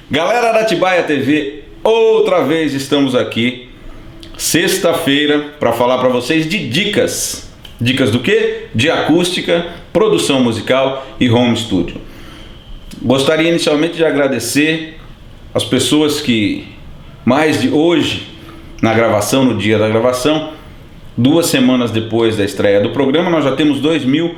Galera da Atibaia TV, outra vez estamos aqui, sexta-feira, para falar para vocês de dicas. Dicas do quê? De acústica, produção musical e home studio. Gostaria inicialmente de agradecer as pessoas que, mais de hoje, na gravação, no dia da gravação, 2 semanas depois da estreia do programa, nós já temos 2.000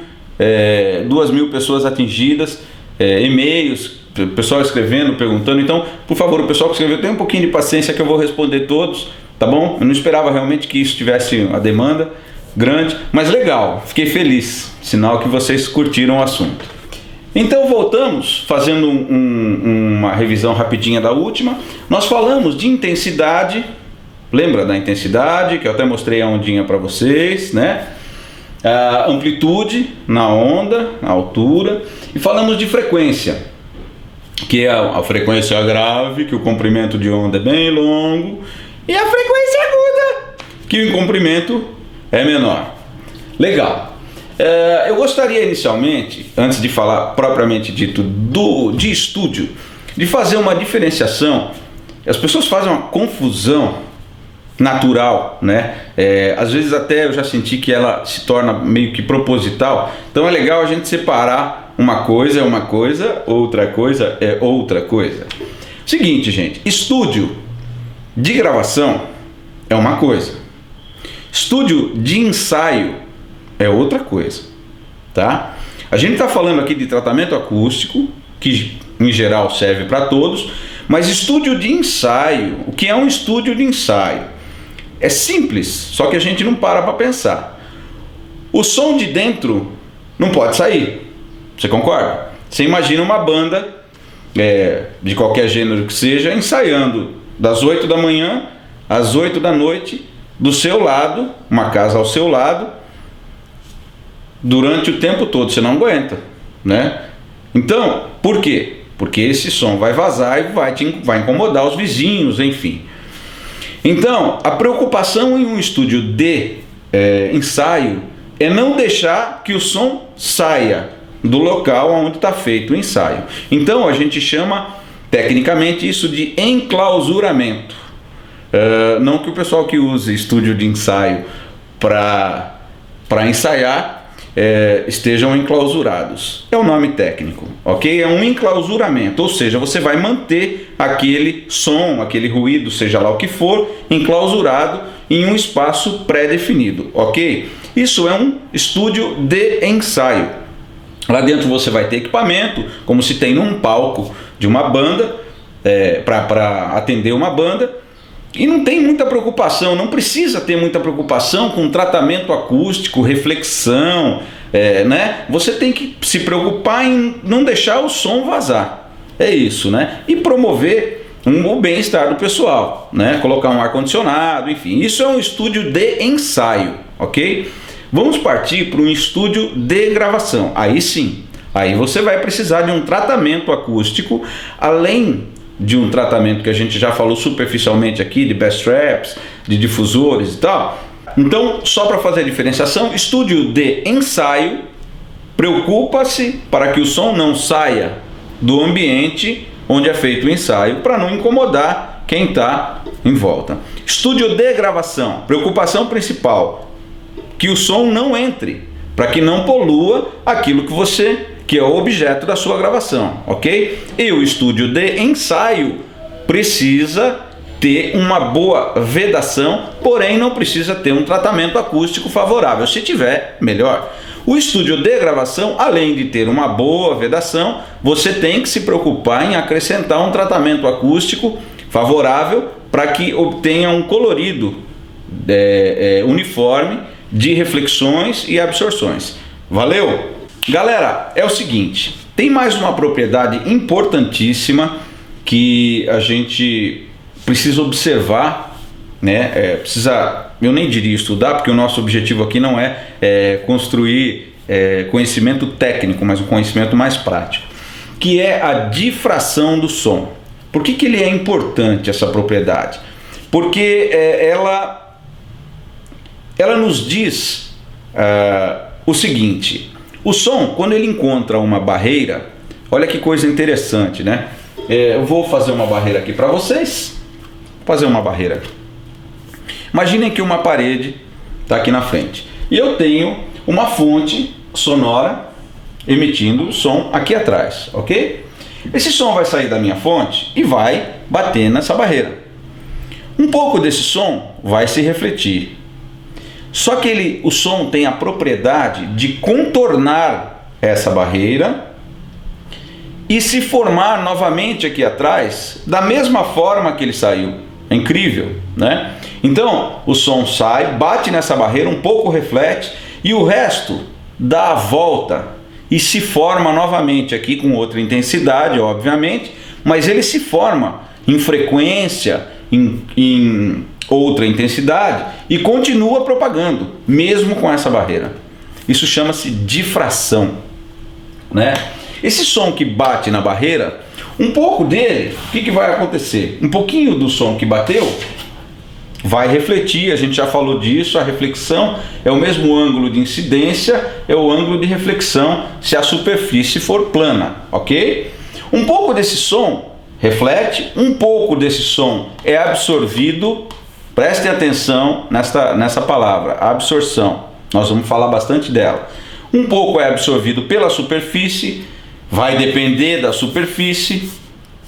pessoas atingidas, e-mails, pessoal escrevendo, perguntando. Então, por favor, o pessoal que escreveu, tenha um pouquinho de paciência que eu vou responder todos, tá bom? Eu não esperava realmente que isso tivesse uma demanda grande, mas legal, fiquei feliz, sinal que vocês curtiram o assunto. Então voltamos, fazendo uma revisão rapidinha da última. Nós falamos de intensidade, lembra da intensidade, que eu até mostrei a ondinha para vocês, né? A amplitude na onda, a altura, e falamos de frequência, que é a frequência grave, que o comprimento de onda é bem longo, e a frequência aguda, que o comprimento é menor. Legal. Eu gostaria inicialmente, antes de falar propriamente dito de estúdio, de fazer uma diferenciação. As pessoas fazem uma confusão natural, né? Às vezes até eu já senti que ela se torna meio que proposital. Então é legal a gente separar: uma coisa é uma coisa, outra coisa é outra coisa. Seguinte, gente, estúdio de gravação é uma coisa, estúdio de ensaio é outra coisa, tá? A gente está falando aqui de tratamento acústico, que em geral serve para todos, mas estúdio de ensaio, o que é um estúdio de ensaio? É simples, só que a gente não para pensar. O som de dentro não pode sair, você concorda? Você imagina uma banda, de qualquer gênero que seja, ensaiando das 8 da manhã às 8 da noite, do seu lado, uma casa ao seu lado, durante o tempo todo. Você não aguenta, né? Então, por quê? Porque esse som vai vazar e vai incomodar os vizinhos, enfim. Então, a preocupação em um estúdio de ensaio é não deixar que o som saia do local onde está feito o ensaio. Então, a gente chama tecnicamente isso de enclausuramento. Não que o pessoal que use estúdio de ensaio para ensaiar estejam enclausurados. É o nome técnico, ok? É um enclausuramento, ou seja, você vai manter aquele som, aquele ruído, seja lá o que for, enclausurado em um espaço pré-definido, ok? Isso é um estúdio de ensaio. Lá dentro você vai ter equipamento, como se tem num palco de uma banda, para atender uma banda. E não tem muita preocupação, não precisa ter muita preocupação com tratamento acústico, reflexão, né? Você tem que se preocupar em não deixar o som vazar, é isso, né? E promover o bem-estar do pessoal, né? Colocar um ar-condicionado, enfim. Isso é um estúdio de ensaio, ok? Vamos partir para um estúdio de gravação. Aí sim, aí você vai precisar de um tratamento acústico, além de um tratamento que a gente já falou superficialmente aqui, de bass traps, de difusores e tal. Então, só para fazer a diferenciação, estúdio de ensaio preocupa-se para que o som não saia do ambiente onde é feito o ensaio, para não incomodar quem está em volta. Estúdio de gravação, preocupação principal: que o som não entre, para que não polua aquilo que é o objeto da sua gravação, ok? E o estúdio de ensaio precisa ter uma boa vedação, porém não precisa ter um tratamento acústico favorável. Se tiver, melhor. O estúdio de gravação, além de ter uma boa vedação, você tem que se preocupar em acrescentar um tratamento acústico favorável para que obtenha um colorido uniforme de reflexões e absorções. Valeu? Galera, é o seguinte, tem mais uma propriedade importantíssima que a gente precisa observar, né? Eu nem diria estudar, porque o nosso objetivo aqui não é construir conhecimento técnico, mas um conhecimento mais prático, que é a difração do som. Por que ele é importante, essa propriedade? Porque ela nos diz o seguinte: O som, quando ele encontra uma barreira, olha que coisa interessante, né? Eu vou fazer uma barreira aqui para vocês. Vou fazer uma barreira aqui. Imaginem que uma parede está aqui na frente. E eu tenho uma fonte sonora emitindo som aqui atrás, ok? Esse som vai sair da minha fonte e vai bater nessa barreira. Um pouco desse som vai se refletir. Só que o som tem a propriedade de contornar essa barreira e se formar novamente aqui atrás da mesma forma que ele saiu. É incrível, né? Então o som sai, bate nessa barreira, um pouco reflete e o resto dá a volta e se forma novamente aqui com outra intensidade, obviamente, mas ele se forma em frequência, em outra intensidade e continua propagando, mesmo com essa barreira. Isso chama-se difração, né? Esse som que bate na barreira, um pouco dele, o que vai acontecer? Um pouquinho do som que bateu vai refletir, a gente já falou disso, a reflexão é o mesmo ângulo de incidência, é o ângulo de reflexão se a superfície for plana, ok? Um pouco desse som reflete, um pouco desse som é absorvido, prestem atenção nessa palavra, absorção, nós vamos falar bastante dela. Um pouco é absorvido pela superfície, vai depender da superfície,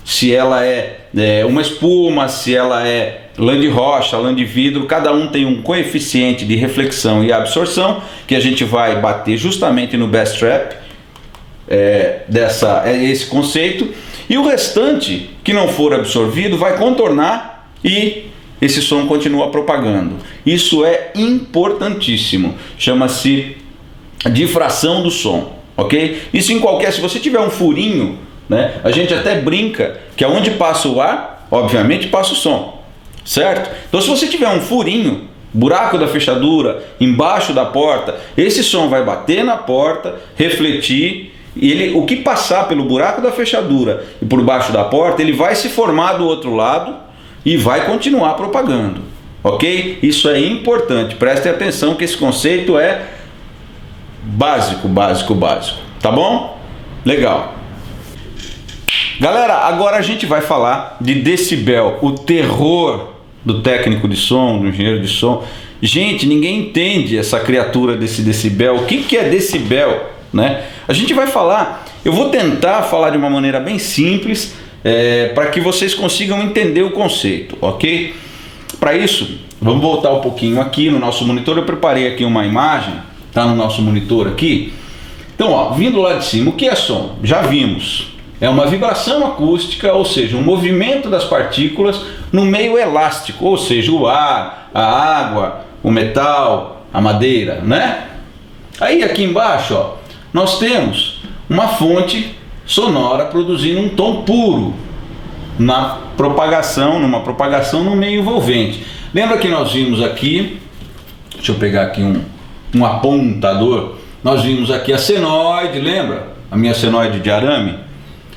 se ela é uma espuma, se ela é lã de rocha, lã de vidro, cada um tem um coeficiente de reflexão e absorção, que a gente vai bater justamente no bass trap, esse conceito, e o restante que não for absorvido vai contornar e esse som continua propagando. Isso é importantíssimo, chama-se difração do som, ok? Isso em qualquer, se você tiver um furinho, né, a gente até brinca que aonde passa o ar, obviamente passa o som, certo? Então se você tiver um furinho, buraco da fechadura, embaixo da porta, esse som vai bater na porta, refletir, e o que passar pelo buraco da fechadura e por baixo da porta, ele vai se formar do outro lado e vai continuar propagando, ok? Isso é importante, prestem atenção que esse conceito é básico, tá bom? Legal. Galera, agora a gente vai falar de decibel, o terror do técnico de som, do engenheiro de som. Gente, ninguém entende essa criatura desse decibel. O que é decibel, né? A gente vai falar, eu vou tentar falar de uma maneira bem simples, para que vocês consigam entender o conceito, ok? Para isso, vamos voltar um pouquinho aqui no nosso monitor. Eu preparei aqui uma imagem, tá no nosso monitor aqui. Então, ó, vindo lá de cima, o que é som? Já vimos. É uma vibração acústica, ou seja, um movimento das partículas no meio elástico, ou seja, o ar, a água, o metal, a madeira, né? Aí aqui embaixo, ó, nós temos uma fonte sonora produzindo um tom puro numa propagação no meio envolvente. Lembra que nós vimos aqui, deixa eu pegar aqui um apontador, nós vimos aqui a senoide, lembra? A minha senoide de arame?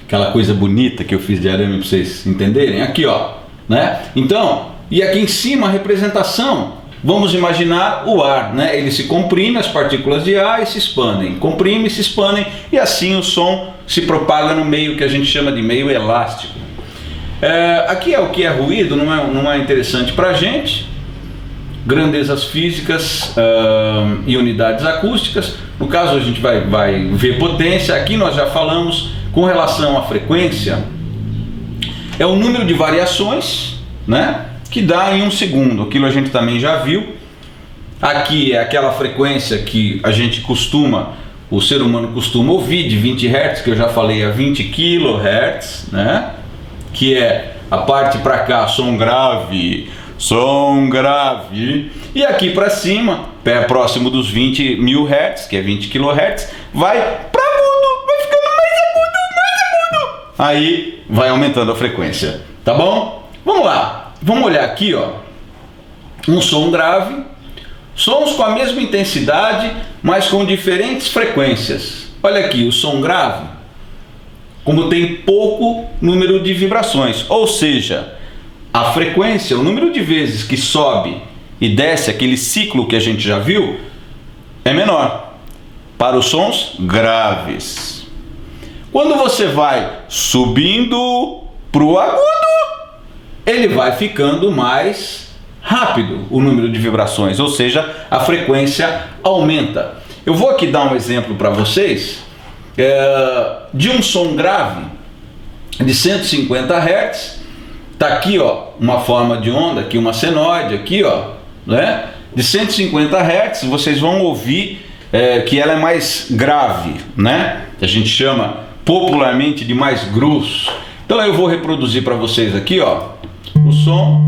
Aquela coisa bonita que eu fiz de arame para vocês entenderem, aqui ó, né? Então, e aqui em cima a representação, vamos imaginar o ar, né? Ele se comprime, as partículas de ar e se expandem, comprime e se expandem, e assim o som se propaga no meio que a gente chama de meio elástico. Aqui é o que é ruído, não é interessante para a gente, grandezas físicas e unidades acústicas. No caso a gente vai ver potência, aqui nós já falamos. Com relação à frequência, é o número de variações, né, que dá em um segundo. Aquilo a gente também já viu. Aqui é aquela frequência que a gente o ser humano costuma ouvir, de 20 Hz, que eu já falei, a 20 kHz, né, que é a parte para cá, som grave, e aqui para cima, próximo dos 20.000 Hz, que é 20 kHz, vai para agudo, vai ficando mais agudo. Aí vai aumentando a frequência, tá bom? Vamos lá, vamos olhar aqui, ó, um som grave, sons com a mesma intensidade, mas com diferentes frequências. Olha aqui, o som grave, como tem pouco número de vibrações, ou seja, a frequência, o número de vezes que sobe e desce, aquele ciclo que a gente já viu, é menor. para os sons graves. Quando você vai subindo para o agudo, ele vai ficando mais rápido o número de vibrações, ou seja, a frequência aumenta. Eu vou aqui dar um exemplo para vocês de um som grave de 150 Hz. Tá aqui, ó, uma forma de onda, aqui uma senoide, aqui, ó, né? De 150 Hz, vocês vão ouvir que ela é mais grave, né? A gente chama popularmente de mais grosso. Então eu vou reproduzir para vocês aqui, ó, o som.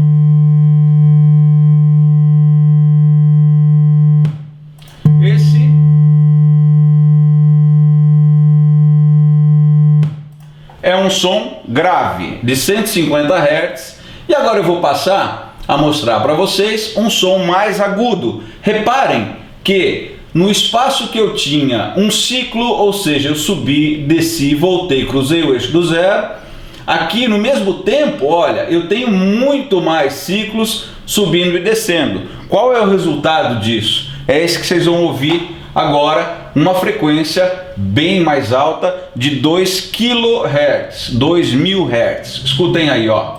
Esse é um som grave de 150 Hz. E agora eu vou passar a mostrar para vocês um som mais agudo. Reparem que no espaço que eu tinha um ciclo, ou seja, eu subi, desci, voltei, cruzei o eixo do zero. Aqui no mesmo tempo, olha, eu tenho muito mais ciclos subindo e descendo. Qual é o resultado disso? É esse que vocês vão ouvir agora, uma frequência bem mais alta de 2 kHz, 2000 Hz. Escutem aí, ó.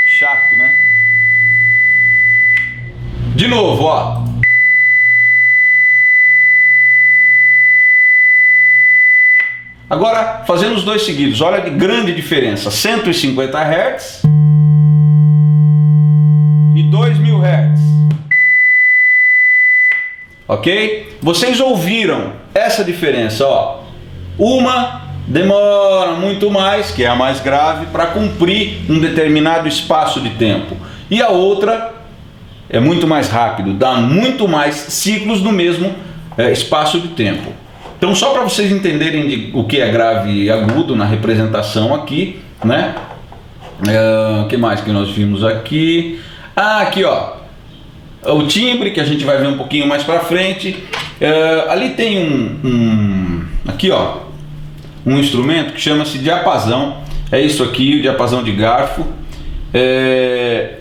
Chato, né? De novo, ó. Agora, fazendo os dois seguidos, olha que grande diferença. 150 Hz e 2000 Hz. Ok? Vocês ouviram essa diferença, ó. Uma demora muito mais, que é a mais grave, para cumprir um determinado espaço de tempo. E a outra é muito mais rápido, dá muito mais ciclos no mesmo espaço de tempo. Então, só para vocês entenderem o que é grave e agudo na representação aqui, né? O que mais que nós vimos aqui? Ah, aqui, ó. O timbre, que a gente vai ver um pouquinho mais para frente. Ali tem aqui, ó, um instrumento que chama-se diapasão. É isso aqui, o diapasão de garfo.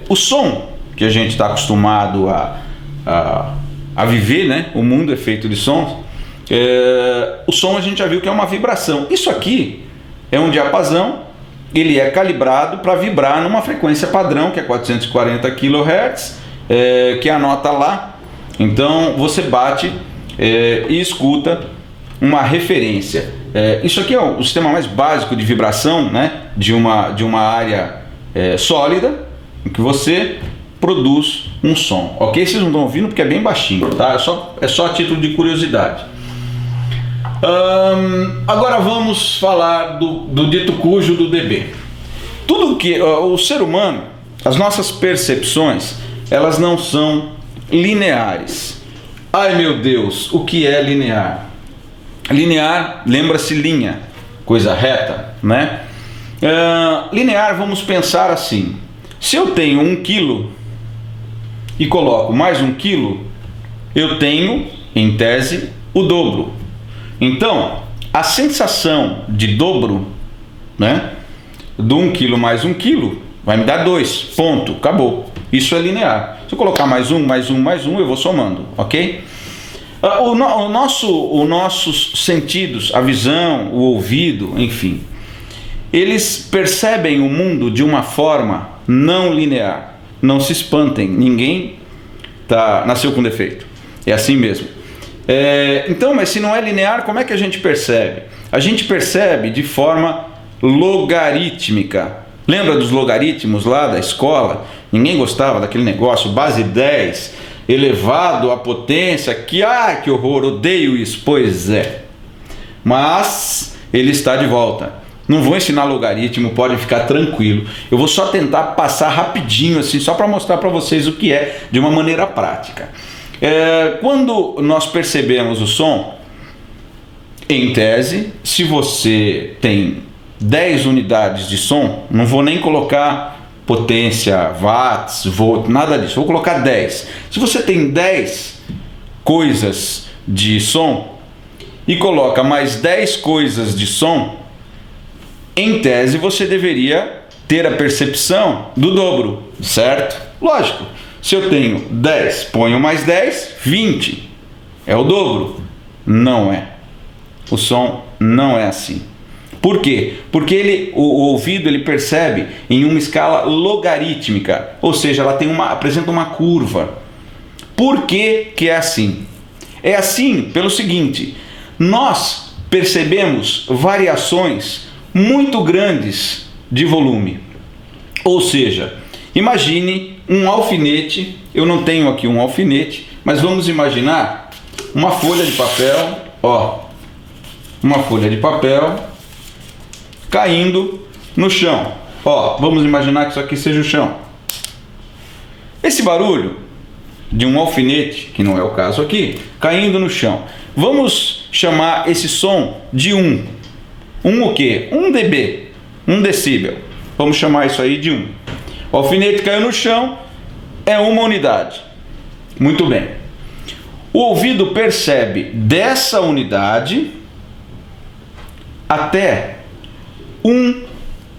O som que a gente está acostumado a viver, né? O mundo é feito de sons. O som a gente já viu que é uma vibração. Isso aqui é um diapasão. Ele é calibrado para vibrar numa frequência padrão, que é 440 kHz, que é a nota lá. Então você bate e escuta uma referência. Isso aqui é o sistema mais básico de vibração, né? de uma área sólida, em que você produz um som. Ok? Vocês não estão ouvindo porque é bem baixinho, tá? É só a título de curiosidade. Agora vamos falar do dito cujo do dB. Tudo que o ser humano, as nossas percepções, elas não são lineares. Ai meu Deus, o que é linear? Linear, lembra-se linha, coisa reta, né? Linear, vamos pensar assim: se eu tenho 1 quilo e coloco mais 1 quilo, eu tenho, em tese, o dobro. Então, a sensação de dobro, né, do 1 quilo mais 1 quilo, vai me dar 2, ponto, acabou. Isso é linear. Se eu colocar mais um, eu vou somando, ok? Os nossos sentidos, a visão, o ouvido, enfim, eles percebem o mundo de uma forma não linear. Não se espantem, ninguém nasceu com defeito. É assim mesmo. Então, mas se não é linear, como é que a gente percebe? A gente percebe de forma logarítmica. Lembra dos logaritmos lá da escola? Ninguém gostava daquele negócio, base 10, elevado à potência, que horror, odeio isso. Pois é, mas ele está de volta. Não vou ensinar logaritmo, pode ficar tranquilo. Eu vou só tentar passar rapidinho, assim, só para mostrar para vocês o que é de uma maneira prática. Quando nós percebemos o som, em tese, se você tem 10 unidades de som, não vou nem colocar potência, watts, volt, nada disso, vou colocar 10. Se você tem 10 coisas de som e coloca mais 10 coisas de som, em tese você deveria ter a percepção do dobro, certo? Lógico, se eu tenho 10, ponho mais 10, 20. É o dobro? Não é. O som não é assim. Por quê? Porque o ouvido ele percebe em uma escala logarítmica, ou seja, ela apresenta uma curva. Por que que é assim? É assim pelo seguinte: nós percebemos variações muito grandes de volume. Ou seja, imagine um alfinete. Eu não tenho aqui um alfinete, mas vamos imaginar uma folha de papel, ó, uma folha de papel caindo no chão. Ó, vamos imaginar que isso aqui seja o chão. Esse barulho de um alfinete, que não é o caso aqui, caindo no chão. Vamos chamar esse som de 1. O quê? 1 dB, 1 decibel. Vamos chamar isso aí de 1. O alfinete caiu no chão, é uma unidade. Muito bem. O ouvido percebe dessa unidade até 1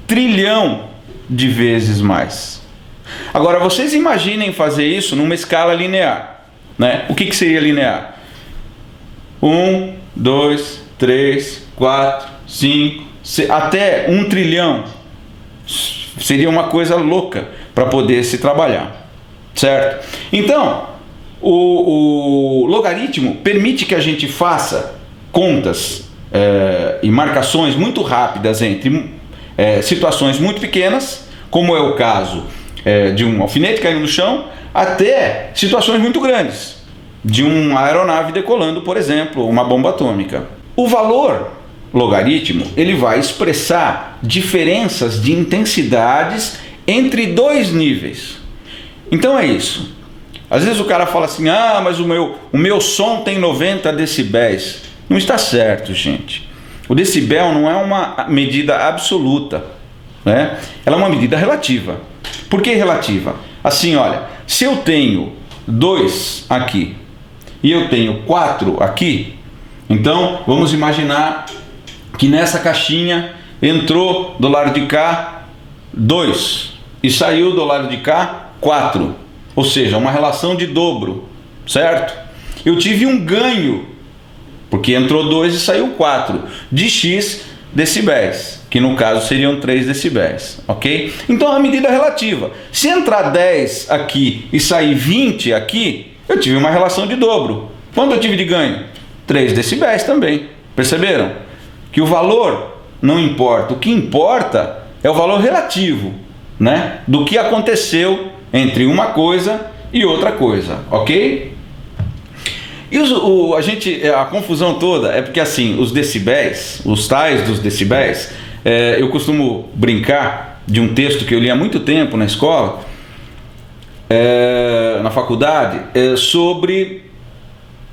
trilhão de vezes mais. Agora, vocês imaginem fazer isso numa escala linear, né? O que seria linear? 1, 2, 3, 4, 5, até 1 trilhão. Seria uma coisa louca para poder se trabalhar, certo? Então, o logaritmo permite que a gente faça contas e marcações muito rápidas entre situações muito pequenas, como é o caso de um alfinete caindo no chão, até situações muito grandes, de uma aeronave decolando, por exemplo, uma bomba atômica. O valor logaritmo ele vai expressar diferenças de intensidades entre dois níveis. Então é isso. Às vezes o cara fala assim: ah, mas o meu som tem 90 decibéis. Não está certo, gente. O decibel não é uma medida absoluta, né? Ela é uma medida relativa. Por que relativa? Assim, olha, se eu tenho 2 aqui e eu tenho 4 aqui, então vamos imaginar que nessa caixinha entrou do lado de cá 2 e saiu do lado de cá 4, ou seja, uma relação de dobro, certo? Eu tive um ganho, porque entrou 2 e saiu 4, de X decibéis, que no caso seriam 3 decibéis, ok? Então a medida relativa. Se entrar 10 aqui e sair 20 aqui, eu tive uma relação de dobro. Quanto eu tive de ganho? 3 decibéis também. Perceberam? Que o valor não importa. O que importa é o valor relativo, né? Do que aconteceu entre uma coisa e outra coisa, ok? E a confusão toda é porque assim, os decibéis, os tais dos decibéis, eu costumo brincar de um texto que eu li há muito tempo na escola, na faculdade, sobre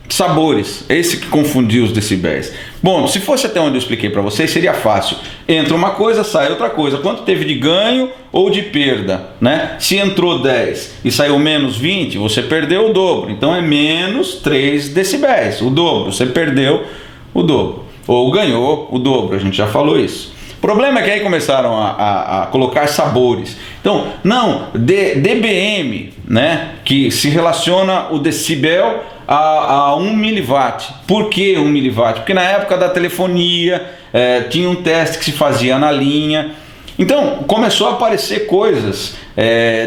sabores. É esse que confundiu os decibéis. Bom, se fosse até onde eu expliquei para vocês, seria fácil. Entra uma coisa, sai outra coisa. Quanto teve de ganho ou de perda, né? Se entrou 10 e saiu menos 20, você perdeu o dobro. Então é menos 3 decibéis, o dobro. Você perdeu o dobro. Ou ganhou o dobro, a gente já falou isso. O problema é que aí começaram a colocar sabores. Então, não, dBm, né? Que se relaciona o decibel a 1 miliwatt. Por que 1 miliwatt? Porque na época da telefonia tinha um teste que se fazia na linha. Então começou a aparecer coisas,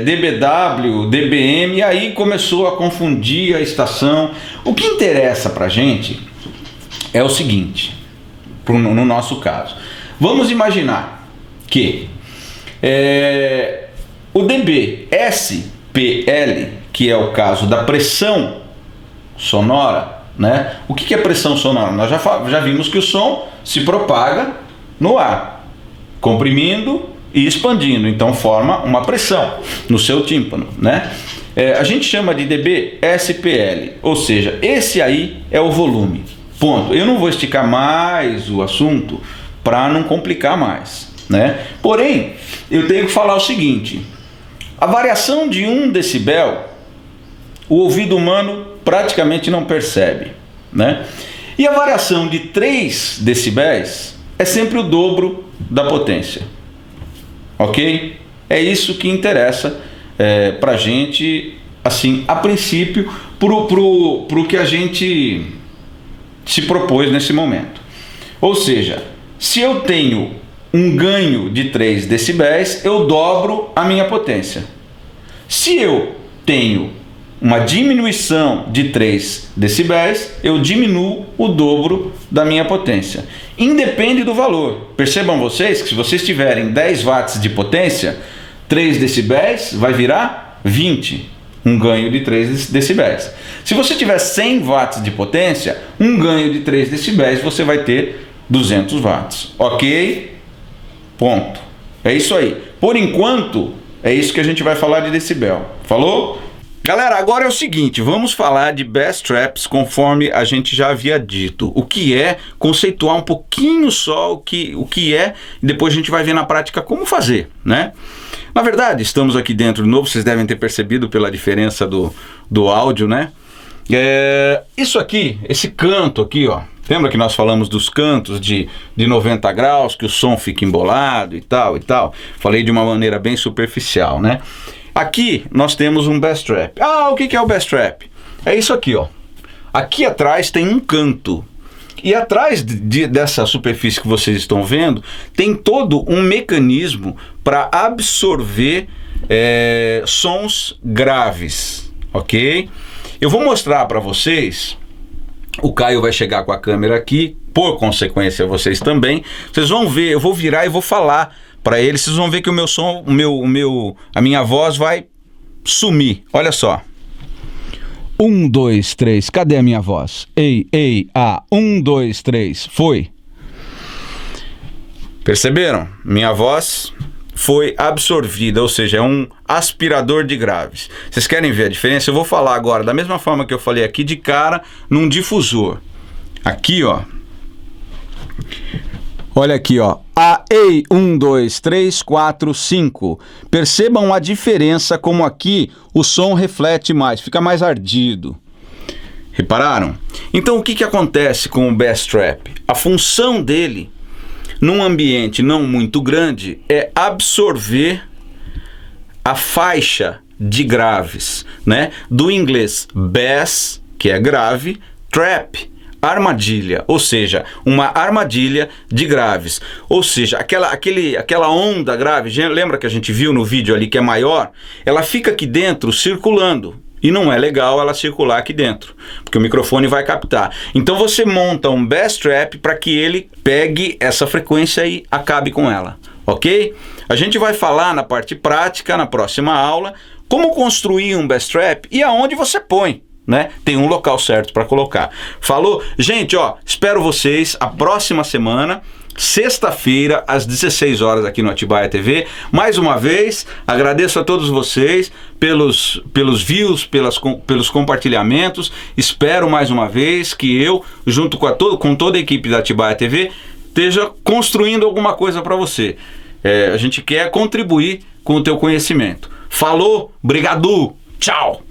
dBW, dBm, e aí começou a confundir a estação. O que interessa pra gente é o seguinte, no nosso caso. Vamos imaginar que o dB SPL, que é o caso da pressão sonora, né? O que é pressão sonora? Nós já vimos que o som se propaga no ar, comprimindo e expandindo, então forma uma pressão no seu tímpano, né? A gente chama de dB SPL, ou seja, esse aí é o volume. Ponto. Eu não vou esticar mais o assunto para não complicar mais, né? Porém, eu tenho que falar o seguinte: a variação de 1 decibel, o ouvido humano praticamente não percebe, né? E a variação de 3 decibéis é sempre o dobro da potência, ok? É isso que interessa pra gente assim, a princípio, pro que a gente se propôs nesse momento. Ou seja, se eu tenho um ganho de 3 decibéis, eu dobro a minha potência. Se eu tenho uma diminuição de 3 decibéis, eu diminuo o dobro da minha potência. Independe do valor. Percebam vocês que se vocês tiverem 10 watts de potência, 3 decibéis vai virar 20. Um ganho de 3 decibéis. Se você tiver 100 watts de potência, um ganho de 3 decibéis, você vai ter 200 watts. Ok? Ponto. É isso aí. Por enquanto, é isso que a gente vai falar de decibel. Falou? Galera, agora é o seguinte, vamos falar de bass traps conforme a gente já havia dito. O que é, conceituar um pouquinho só o que é, e depois a gente vai ver na prática como fazer, né? Na verdade, estamos aqui dentro de novo, vocês devem ter percebido pela diferença do áudio, né? Isso aqui, esse canto aqui, ó. Lembra que nós falamos dos cantos de 90 graus, que o som fica embolado e tal e tal? Falei de uma maneira bem superficial, né? Aqui nós temos um bass trap. O que é o bass trap? É isso aqui, ó. Aqui atrás tem um canto. E atrás dessa superfície que vocês estão vendo, tem todo um mecanismo para absorver sons graves, ok? Eu vou mostrar para vocês. O Caio vai chegar com a câmera aqui, por consequência vocês também. Vocês vão ver, eu vou virar e vou falar para eles. Vocês vão ver que o meu som, a minha voz vai sumir. Olha só. 1, 2, 3, cadê a minha voz? Ei, 1, 2, 3, foi. Perceberam? Minha voz foi absorvida, ou seja, é um aspirador de graves. Vocês querem ver a diferença? Eu vou falar agora, da mesma forma que eu falei aqui, de cara, num difusor. Aqui, ó. Olha aqui, ó. Ei, 1, 2, 3, 4, 5. Percebam a diferença como aqui o som reflete mais, fica mais ardido. Repararam? Então o que acontece com o bass trap? A função dele, num ambiente não muito grande, é absorver a faixa de graves, né? Do inglês bass, que é grave, trap, armadilha, ou seja, uma armadilha de graves, ou seja, aquela onda grave, lembra que a gente viu no vídeo ali que é maior, ela fica aqui dentro circulando, e não é legal ela circular aqui dentro, porque o microfone vai captar. Então você monta um bass trap para que ele pegue essa frequência e acabe com ela, ok? A gente vai falar na parte prática, na próxima aula, como construir um bass trap e aonde você põe. Né? Tem um local certo para colocar. Falou? Gente, ó, espero vocês a próxima semana, sexta-feira, às 16 horas aqui no Atibaia TV. Mais uma vez, agradeço a todos vocês pelos views, pelos compartilhamentos. Espero mais uma vez que eu, junto com toda a equipe da Atibaia TV, esteja construindo alguma coisa para você. A gente quer contribuir com o teu conhecimento. Falou? Obrigado! Tchau!